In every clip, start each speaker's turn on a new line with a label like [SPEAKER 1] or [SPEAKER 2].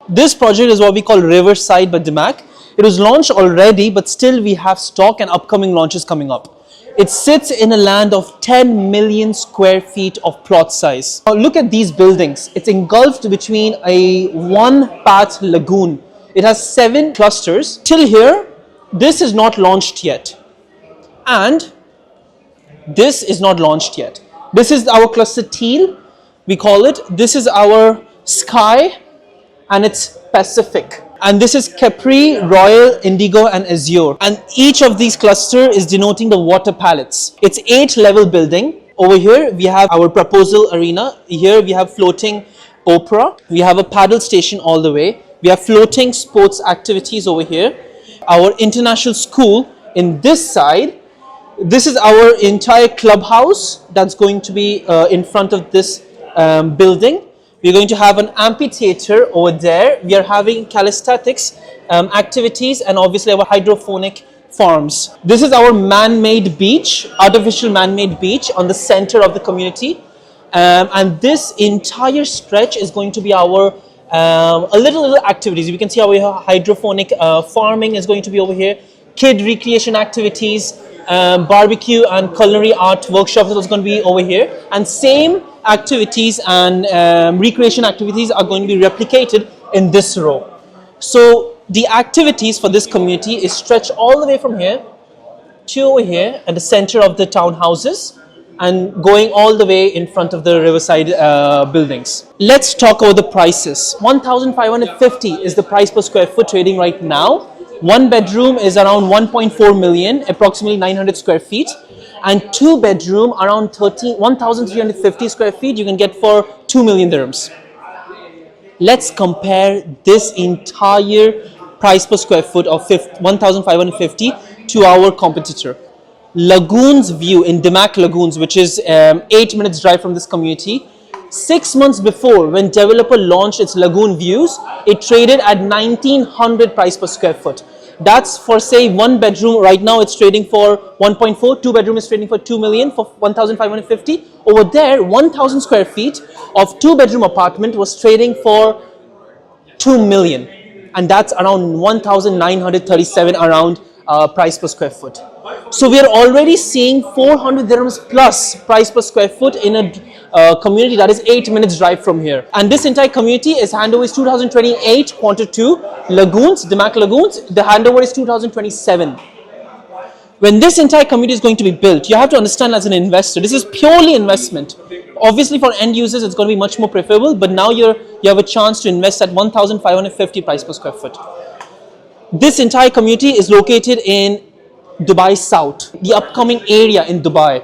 [SPEAKER 1] This project is what we call Riverside by Damac. It was launched already, but still we have stock and upcoming launches coming up. It sits in a land of 10 million square feet of plot size. Now look at these buildings. It's engulfed between a one-path lagoon. It has 7 clusters. Till here, this is not launched yet. And this is not launched yet. This is our cluster teal, we call it. This is our sky, and it's Pacific. And this is Capri, Royal, Indigo and Azure. And each of these clusters is denoting the water palettes. It's 8-level building. Over here, we have our proposal arena. Here we have floating opera. We have a paddle station all the way. We have floating sports activities over here. Our international school in this side. This is our entire clubhouse that's going to be in front of this building. We're going to have an amphitheater over there. We are having calisthenics activities and obviously our hydroponic farms. This is our man-made beach, artificial man-made beach on the center of the community. And this entire stretch is going to be our little activities. We can see our hydroponic farming is going to be over here. Kid recreation activities, barbecue and culinary art workshops is going to be over here. And same activities and recreation activities are going to be replicated in this row. So the activities for this community is stretched all the way from here to over here at the center of the townhouses and going all the way in front of the Riverside buildings. Let's talk about the prices. 1,550 is the price per square foot trading right now. One bedroom is around 1.4 million, approximately 900 square feet. And 2 bedroom around 1,350 square feet you can get for 2 million dirhams. Let's compare this entire price per square foot of 1,550 to our competitor. Lagoons View in Damac Lagoons, which is 8 minutes drive from this community. 6 months before, when developer launched its Lagoon Views, it traded at 1,900 price per square foot. That's for say 1 bedroom. Right now it's trading for 1.4, 2 bedroom is trading for 2 million for 1,550. Over there, 1,000 square feet of 2 bedroom apartment was trading for 2 million. And that's around 1,937 around price per square foot. So we are already seeing 400 dirhams plus price per square foot in a community that is 8 minutes drive from here. And this entire community is handover is 2028 quarter 2 lagoons, Damac Lagoons. The handover is 2027. When this entire community is going to be built, you have to understand as an investor, this is purely investment. Obviously for end users it's going to be much more preferable, but now you have a chance to invest at 1,550 price per square foot. This entire community is located in Dubai South, the upcoming area in Dubai.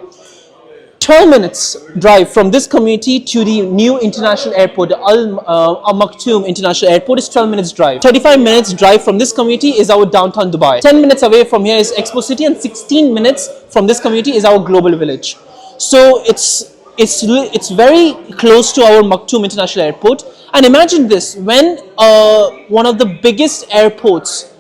[SPEAKER 1] 12 minutes drive from this community to the new international airport, the Maktoum International Airport is 12 minutes drive. 35 minutes drive from this community is our downtown Dubai. 10 minutes away from here is Expo City, and 16 minutes from this community is our global village. So it's very close to our Maktoum International Airport. And imagine this, when one of the biggest airports,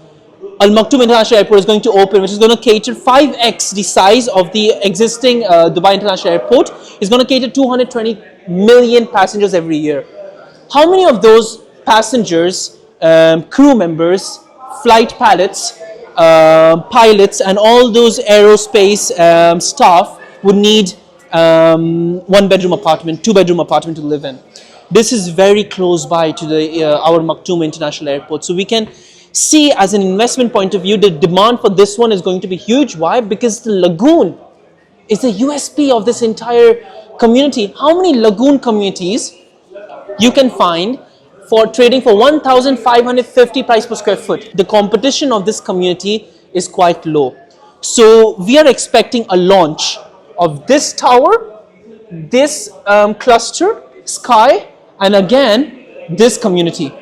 [SPEAKER 1] Maktoum International Airport, is going to open, which is going to cater 5x the size of the existing Dubai International Airport, is going to cater 220 million passengers every year. How many of those passengers, crew members, flight pilots, and all those aerospace staff would need 1 bedroom apartment, 2 bedroom apartment to live in? This is very close by to our Maktoum International Airport. So we can see, as an investment point of view, the demand for this one is going to be huge. Why? Because the lagoon is the USP of this entire community. How many lagoon communities you can find for trading for 1,550 price per square foot? The competition of this community is quite low. So we are expecting a launch of this tower, this cluster, sky, and again this community.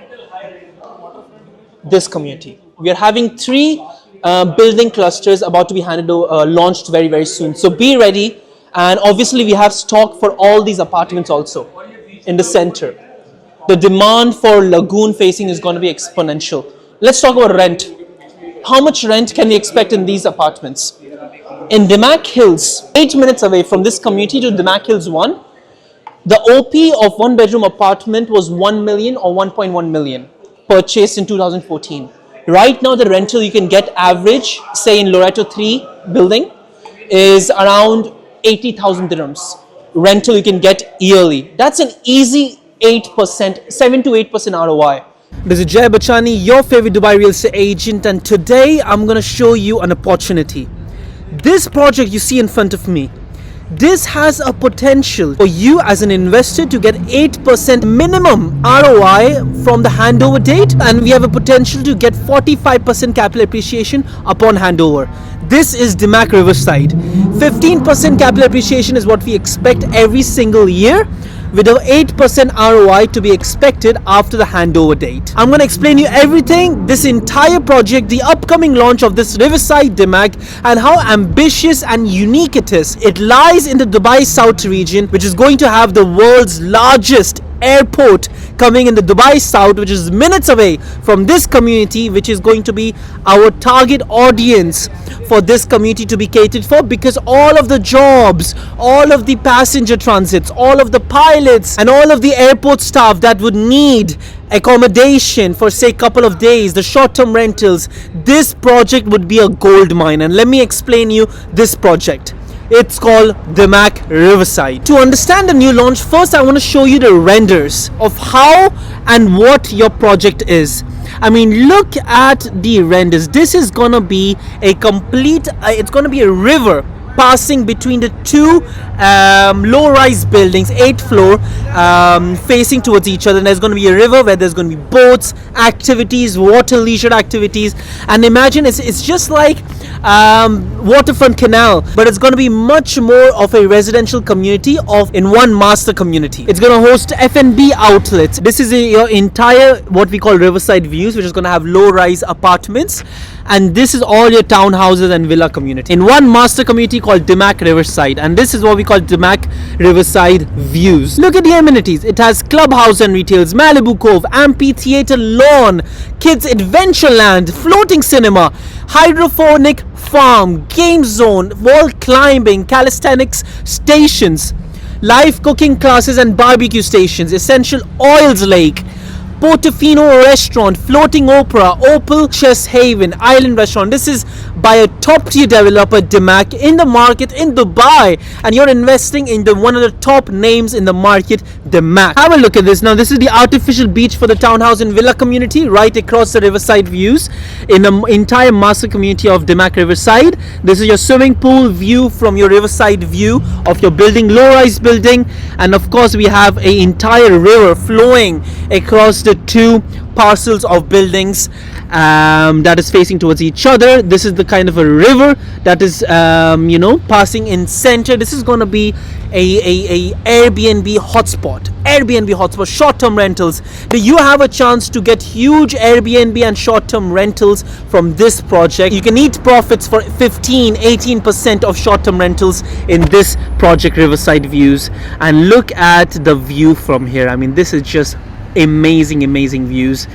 [SPEAKER 1] We are having 3 building clusters about to be launched very, very soon. So be ready. And obviously we have stock for all these apartments also in the center. The demand for lagoon facing is going to be exponential. Let's talk about rent. How much rent can we expect in these apartments? In Damac Hills, 8 minutes away from this community to Damac Hills 1, the OP of 1 bedroom apartment was 1 million or 1.1 million. purchased in 2014. Right now, the rental you can get average, say in Loreto 3 building, is around 80,000 dirhams. Rental you can get yearly. That's an easy 8%, 7 to 8% ROI. This is Jay Bachani, your favorite Dubai real estate agent, and today I'm going to show you an opportunity. This project you see in front of me, this has a potential for you as an investor to get 8% minimum ROI from the handover date, and we have a potential to get 45% capital appreciation upon handover. This is Damac Riverside. 15% capital appreciation is what we expect every single year, with an 8% ROI to be expected after the handover date. I'm going to explain you everything, this entire project, the upcoming launch of this Riverside Damac, and how ambitious and unique it is. It lies in the Dubai South region, which is going to have the world's largest airport coming in the Dubai South, which is minutes away from this community, which is going to be our target audience for this community to be catered for, because all of the jobs, all of the passenger transits, all of the pilots and all of the airport staff that would need accommodation for say couple of days, the short-term rentals, this project would be a gold mine. And let me explain you this project. It's called Damac Riverside. To understand the new launch, first I want to show you the renders of how and what your project is. I mean, look at the renders. This is gonna be a complete, it's gonna be a river passing between the two low-rise buildings, 8th floor, facing towards each other. And there's going to be a river where there's going to be boats, activities, water leisure activities, and imagine it's just like waterfront canal, but it's going to be much more of a residential community in one master community. It's going to host F&B outlets. This is your entire what we call Riverside Views, which is going to have low-rise apartments, and this is all your townhouses and villa community in one master community called Damac Riverside. And this is what we call Damac Riverside Views. Look at the amenities. It has clubhouse and retails, Malibu Cove, amphitheater, lawn, kids adventure land, floating cinema, hydroponic farm, game zone, wall climbing, calisthenics stations, live cooking classes and barbecue stations, essential oils lake, Portofino restaurant, floating opera, Opal Chess Haven, Island restaurant. This is by a top tier developer, Damac, in the market in Dubai, and you're investing in one of the top names in the market, Damac. Have a look at this. Now this is the artificial beach for the townhouse and villa community right across the Riverside Views in the entire master community of Damac Riverside. This is your swimming pool view from your Riverside view of your building, low-rise building, and of course we have an entire river flowing across the two parcels of buildings that is facing towards each other. This is the kind of a river that is passing in center. This is going to be a Airbnb hotspot, short-term rentals. You have a chance to get huge Airbnb and short-term rentals from this project. You can eat profits for 15-18% of short-term rentals in this project, Riverside Views. And look at the view from here. I mean, this is just amazing views,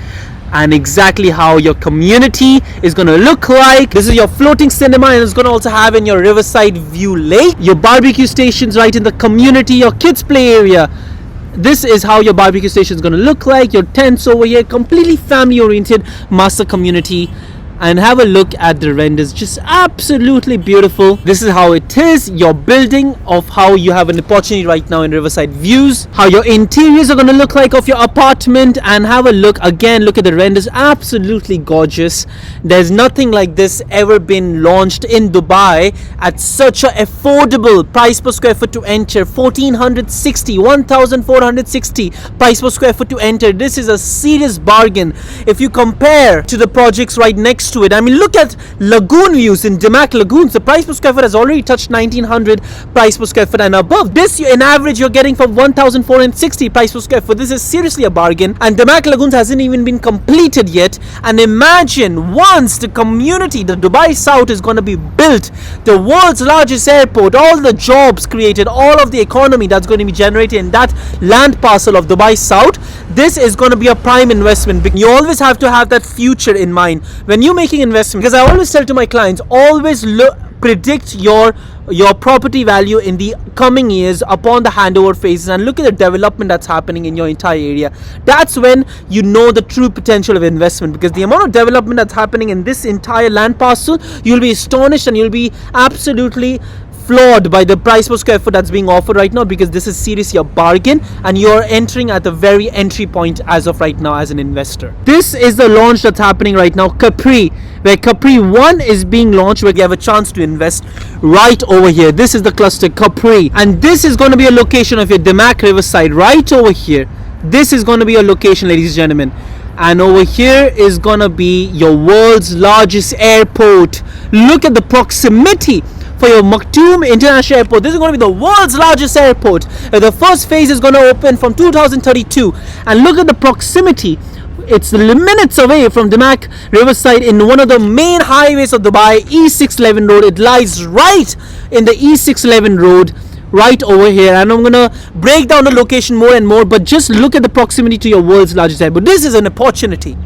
[SPEAKER 1] and exactly how your community is going to look like. This is your floating cinema, and it's going to also have in your Riverside View lake, your barbecue stations right in the community, your kids play area. This is how your barbecue station is going to look like, your tents over here, completely family oriented master community. And have a look at the renders, just absolutely beautiful. This is how it is, your building, of how you have an opportunity right now in Riverside Views, how your interiors are going to look like of your apartment. And have a look again, look at the renders, absolutely gorgeous. There's nothing like this ever been launched in Dubai at such a affordable price per square foot to enter. 1460 price per square foot to enter. This is a serious bargain if you compare to the projects right next to it. I mean, look at lagoon views in Damac Lagoons. The price per square foot has already touched 1900 price per square foot and above. This in average you're getting for 1460 price per square foot. This is seriously a bargain, and Damac Lagoons hasn't even been completed yet. And imagine once the community, the Dubai South, is going to be built, the world's largest airport, all the jobs created, all of the economy that's going to be generated in that land parcel of Dubai South. This is going to be a prime investment. You always have to have that future in mind when you're making investment, because I always tell to my clients, always predict your property value in the coming years upon the handover phases, and look at the development that's happening in your entire area. That's when you know the true potential of investment, because the amount of development that's happening in this entire land parcel, you'll be astonished and you'll be absolutely flawed by the price per square foot that's being offered right now, because this is seriously a bargain and you're entering at the very entry point as of right now as an investor. This is the launch that's happening right now, Capri, where Capri 1 is being launched, where you have a chance to invest right over here. This is the cluster Capri, and this is going to be a location of your Damac Riverside right over here. This is going to be a location, ladies and gentlemen. And over here is going to be your world's largest airport. Look at the proximity for your Maktoum International Airport. This is going to be the world's largest airport. The first phase is going to open from 2032. And look at the proximity. It's minutes away from Damac Riverside in one of the main highways of Dubai, E611 road. It lies right in the E611 road, right over here. And I'm gonna break down the location more and more, but just look at the proximity to your world's largest airport. This is an opportunity.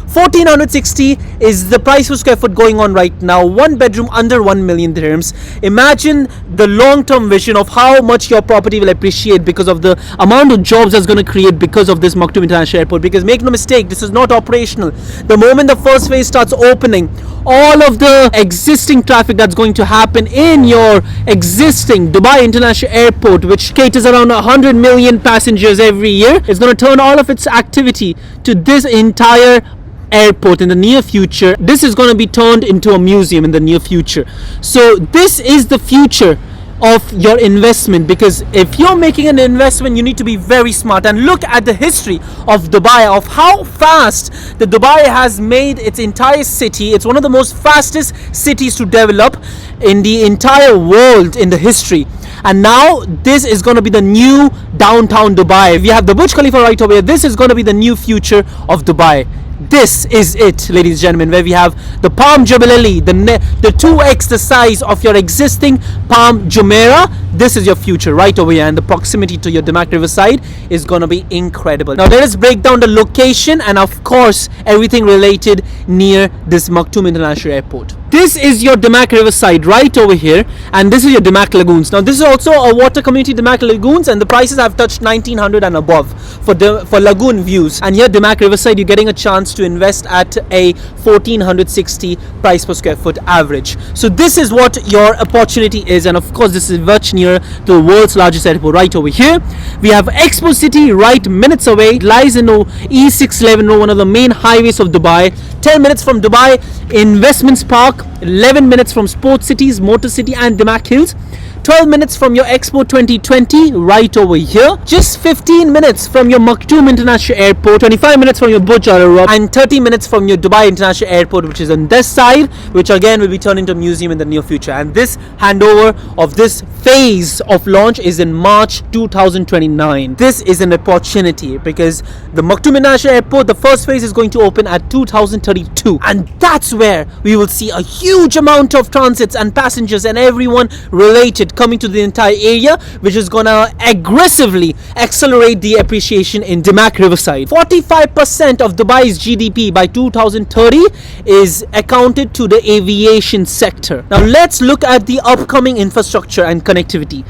[SPEAKER 1] 1460 is the price per square foot going on right now. One bedroom under 1 million dirhams. Imagine the long-term vision of how much your property will appreciate because of the amount of jobs that's going to create because of this Maktoum International Airport. Because make no mistake, this is not operational. The moment the first phase starts opening, all of the existing traffic that's going to happen in your existing Dubai International Airport, which caters around 100 million passengers every year, is going to turn all of its activity to this entire airport in the near future. This is going to be turned into a museum in the near future. So this is the future of your investment, because if you're making an investment, you need to be very smart. And look at the history of Dubai, of how fast the Dubai has made its entire city. It's one of the most fastest cities to develop in the entire world in the history. And now this is going to be the new downtown Dubai. We have the Burj Khalifa right over here. This is going to be the new future of Dubai. This is it, ladies and gentlemen, where we have the Palm Jebel Ali, the 2x the size of your existing Palm Jumeirah. This is your future right over here, and the proximity to your Damac Riverside is going to be incredible. Now let us break down the location and of course everything related near this Maktoum International Airport. This is your Damac Riverside right over here, and this is your Damac Lagoons. Now this is also a water community, Damac Lagoons, and the prices have touched 1900 and above for lagoon views. And here Damac Riverside, you're getting a chance to invest at a 1460 price per square foot average. So this is what your opportunity is, and of course this is much near the world's largest airport right over here. We have Expo City right minutes away. It lies in E611, one of the main highways of Dubai. 10 minutes from Dubai Investments Park, 11 minutes from Sports Cities, Motor City and Damac Hills, 12 minutes from your Expo 2020 right over here, just 15 minutes from your Maktoum International Airport, 25 minutes from your Burj Al Arab, and 30 minutes from your Dubai International Airport, which is on this side, which again will be turned into a museum in the near future. And this handover of this phase of launch is in March 2029. This is an opportunity because the Maktoum International Airport, the first phase is going to open at 2032, and that's where we will see a huge amount of transits and passengers and everyone related coming to the entire area, which is gonna aggressively accelerate the appreciation in Damac Riverside. 45% of Dubai's GDP by 2030 is accounted to the aviation sector. Now let's look at the upcoming infrastructure and connectivity.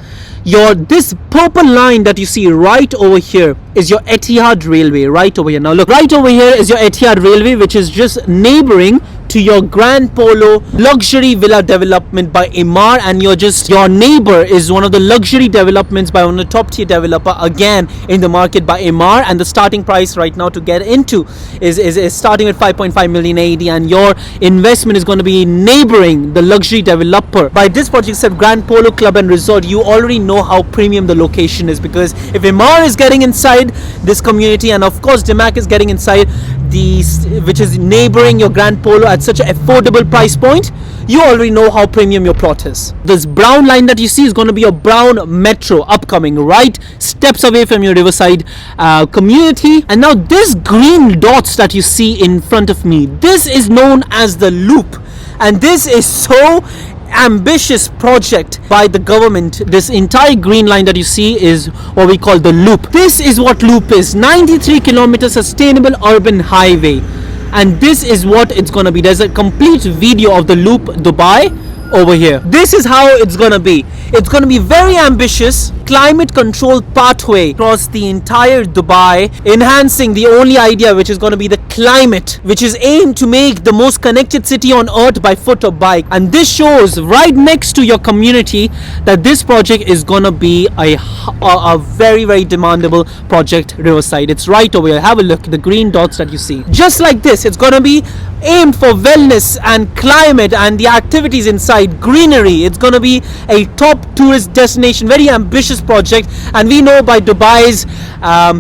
[SPEAKER 1] This purple line that you see right over here is your Etihad railway right over here. Now look, right over here is your Etihad railway, which is just neighboring to your Grand Polo luxury villa development by Emaar, and your neighbor is one of the luxury developments by one of the top tier developer again in the market by Emaar, and the starting price right now to get into is starting at 5.5 million AED, and your investment is going to be neighboring the luxury developer. By this project itself, Grand Polo Club and Resort, you already know how premium the location is, because if Emaar is getting inside this community, and of course Damac is getting inside which is neighboring your Grand Polo at such an affordable price point, you already know how premium your plot is. This brown line that you see is going to be a brown metro upcoming, right steps away from your Riverside community. And now this green dots that you see in front of me, this is known as the loop, and this is so ambitious project by the government. This entire green line that you see is what we call the loop. This is what loop is: 93 kilometer sustainable urban highway, and this is what it's gonna be. There's a complete video of the loop Dubai over here. This is how it's gonna be. It's gonna be very ambitious, climate controlled pathway across the entire Dubai, enhancing the only idea, which is gonna be the climate, which is aimed to make the most connected city on earth by foot or bike. And this shows right next to your community that this project is gonna be a very, very demandable project, Riverside. It's right over here. Have a look, the green dots that you see. Just like this, it's gonna be aimed for wellness and climate and the activities inside, greenery. It's going to be a top tourist destination, very ambitious project, and we know by Dubai's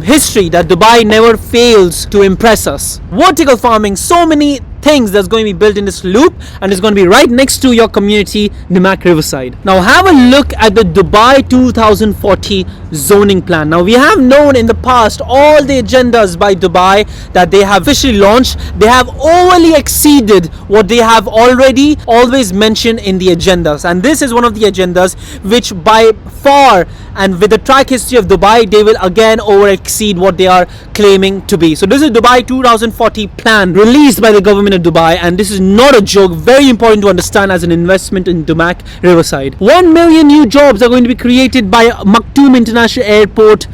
[SPEAKER 1] history that Dubai never fails to impress us. Vertical farming, so many things that's going to be built in this loop, and it's going to be right next to your community, Damac Riverside. Now have a look at the Dubai 2040 zoning plan. Now we have known in the past all the agendas by Dubai that they have officially launched. They have overly exceeded what they have already always mentioned in the agendas, and this is one of the agendas which by far, and with the track history of Dubai, they will again over exceed what they are claiming to be. So this is Dubai 2040 plan released by the government of Dubai, and this is not a joke. Very important to understand as an investment in Damac Riverside. 1 million new jobs are going to be created by Maktoum International Airport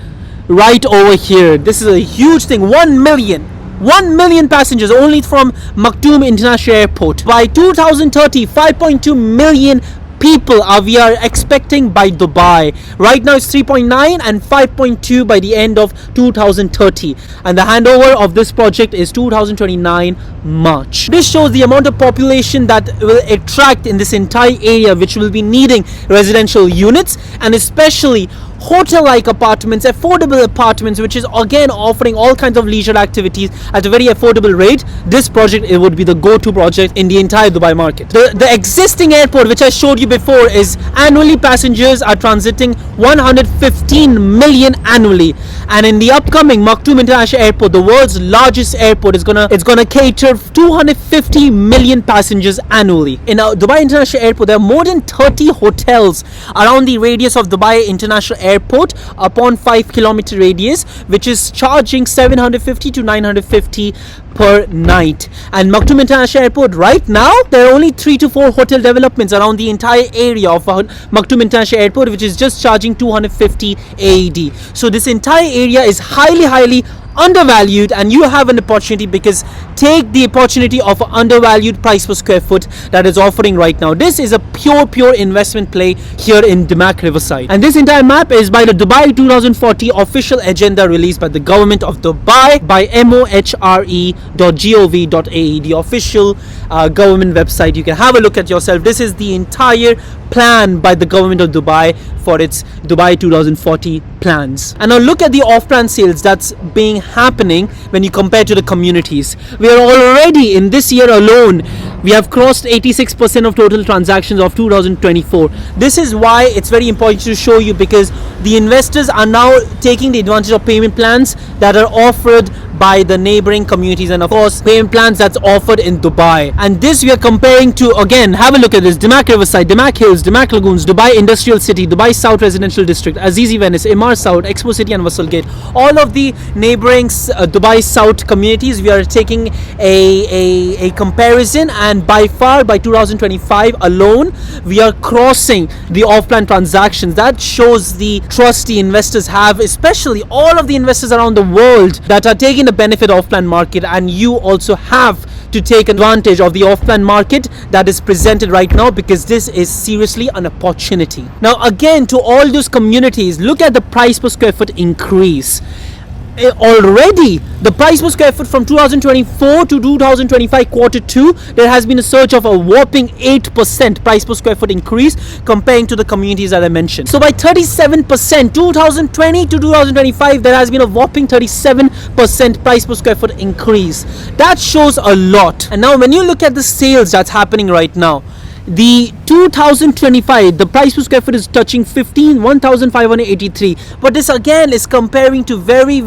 [SPEAKER 1] right over here. This is a huge thing. 1 million passengers only from Maktoum International Airport. By 2030, 5.2 million people we are expecting by Dubai. Right now it's 3.9 and 5.2 by the end of 2030, and the handover of this project is 2029 March. This shows the amount of population that will attract in this entire area, which will be needing residential units and especially hotel-like apartments, affordable apartments, which is again offering all kinds of leisure activities at a very affordable rate. This project, it would be the go-to project in the entire Dubai market. The existing airport, which I showed you before, is annually passengers are transiting 115 million annually, and in the upcoming Maktoum International Airport, the world's largest airport, it's gonna cater 250 million passengers annually. In Dubai International Airport, there are more than 30 hotels around the radius of Dubai International Airport upon 5-kilometer radius, which is charging 750 to 950 per night. And Maktoum International Airport, right now there are only 3 to 4 hotel developments around the entire area of Maktoum International Airport, which is just charging 250 AED. So this entire area is highly undervalued, and you have an opportunity, because take the opportunity of undervalued price per square foot that is offering right now. This is a pure investment play here in Damac Riverside, and this entire map is by the Dubai 2040 official agenda released by the government of Dubai by mohre.gov.ae, the official government website. You can have a look at yourself. This is the entire plan by the government of Dubai for its Dubai 2040 plans. And now look at the off-plan sales that's being happening when you compare to the communities. We are already in this year alone, we have crossed 86% of total transactions of 2024. This is why it's very important to show you, because the investors are now taking the advantage of payment plans that are offered by the neighboring communities, and of course payment plans that's offered in Dubai. And this we are comparing to, again, have a look at this: Damac Riverside, Damac Hills, Damac Lagoons, Dubai Industrial City, Dubai South Residential District, Azizi Venice, Emaar South, Expo City and Wasl Gate. All of the neighboring Dubai South communities, we are taking a comparison, and by far by 2025 alone we are crossing the off-plan transactions. That shows the trust the investors have, especially all of the investors around the world that are taking the benefit of off-plan market, and you also have to take advantage of the off-plan market that is presented right now, because this is seriously an opportunity. Now again, to all those communities, look at the price per square foot increase. Already the price per square foot from 2024 to 2025 quarter 2, there has been a surge of a whopping 8% price per square foot increase comparing to the communities that I mentioned. So by 37%, 2020 to 2025, there has been a whopping 37% price per square foot increase. That shows a lot. And now when you look at the sales that's happening right now, the 2025, the price per square foot is touching 1,583, but this again is comparing to very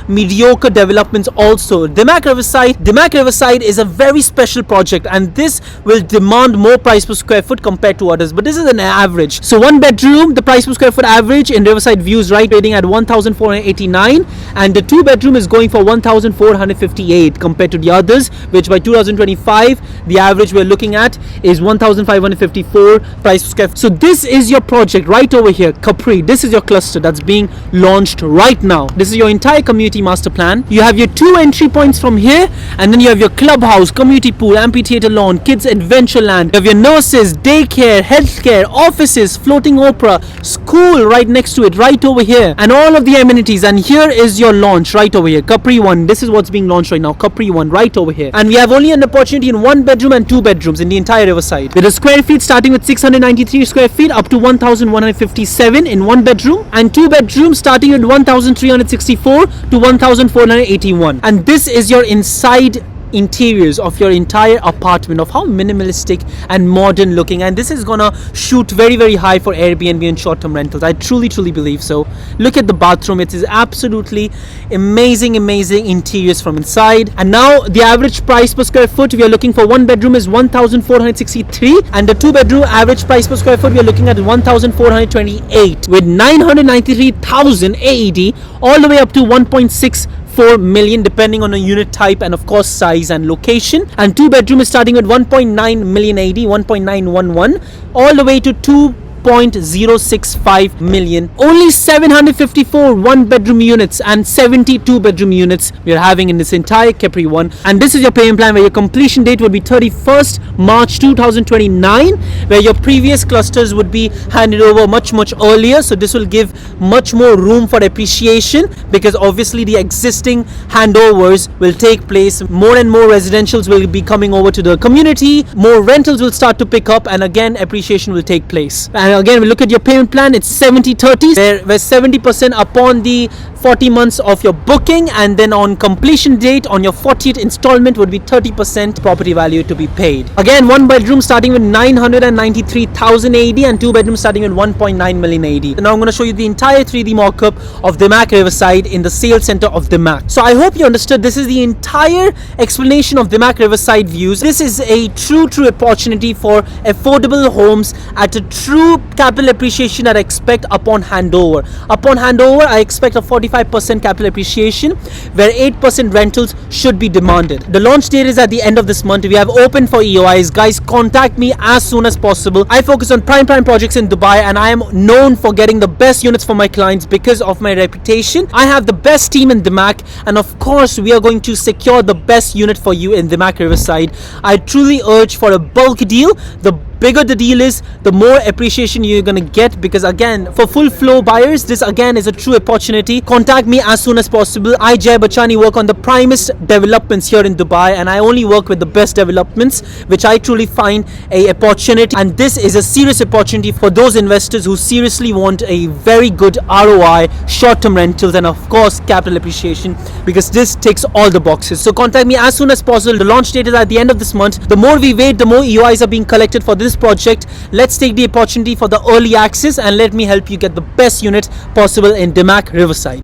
[SPEAKER 1] mediocre developments also. Damac Riverside is a very special project, and this will demand more price per square foot compared to others, but this is an average. So 1 bedroom, the price per square foot average in Riverside Views right trading at 1,489, and the 2 bedroom is going for 1,458 compared to the others, which by 2025 the average we're looking at is 1,550. 654 price per square. So this is your project right over here, Capri. This is your cluster that's being launched right now. This is your entire community master plan. You have your 2 entry points from here, and then you have your clubhouse, community pool, amphitheater lawn, kids adventure land. You have your nurses, daycare, healthcare, offices, floating opera, school right next to it, right over here, and all of the amenities. And here is your launch right over here, Capri 1. This is what's being launched right now, Capri 1 right over here. And we have only an opportunity in 1 bedroom and 2 bedrooms in the entire Riverside. With the square feet starting with 693 square feet up to 1157 in 1 bedroom, and 2 bedrooms starting with 1364 to 1481. And this is your inside interiors of your entire apartment, of how minimalistic and modern looking. And this is gonna shoot very, very high for Airbnb and short-term rentals. I truly believe so. Look at the bathroom. It is absolutely amazing interiors from inside. And now the average price per square foot we are looking for 1 bedroom is 1463, and the 2 bedroom average price per square foot we are looking at 1428, with 993,000 AED all the way up to 1.64 million depending on a unit type and of course size and location. And 2 bedroom is starting with 1.9 million AD, 1.911 all the way to 2.065 million. Only 754 1 bedroom units and 72 bedroom units we are having in this entire Capri 1. And this is your payment plan, where your completion date would be 31st March 2029, where your previous clusters would be handed over much earlier. So this will give much more room for appreciation, because obviously the existing handovers will take place. More and more residentials will be coming over to the community, more rentals will start to pick up, and again appreciation will take place. And again, we look at your payment plan, it's 70-30, where 70% upon the 40 months of your booking, and then on completion date on your 40th installment would be 30% property value to be paid. Again, 1 bedroom starting with 993,000 AD and 2 bedrooms starting with 1.9 million AD. And now I'm going to show you the entire 3D mock-up of Damac Riverside in the sales center of Damac. So I hope you understood. This is the entire explanation of Damac Riverside Views. This is a true opportunity for affordable homes at a true capital appreciation that I expect upon handover. Upon handover, I expect a 45% capital appreciation, where 8% rentals should be demanded. The launch date is at the end of this month. We have open for EOIs. Guys, contact me as soon as possible. I focus on prime projects in Dubai, and I am known for getting the best units for my clients because of my reputation. I have the best team in Damac, and of course we are going to secure the best unit for you in Damac Riverside. I truly urge for a bulk deal. The bigger the deal is, the more appreciation you're gonna get, because again, for full flow buyers, this again is a true opportunity. Contact me as soon as possible. I, Jay Bachani, work on the primest developments here in Dubai, and I only work with the best developments, which I truly find a opportunity. And this is a serious opportunity for those investors who seriously want a very good ROI, short-term rentals, and of course capital appreciation, because this ticks all the boxes. So contact me as soon as possible. The launch date is at the end of this month. The more we wait, the more EOIs are being collected for this project. Let's take the opportunity for the early access, and let me help you get the best unit possible in Damac Riverside.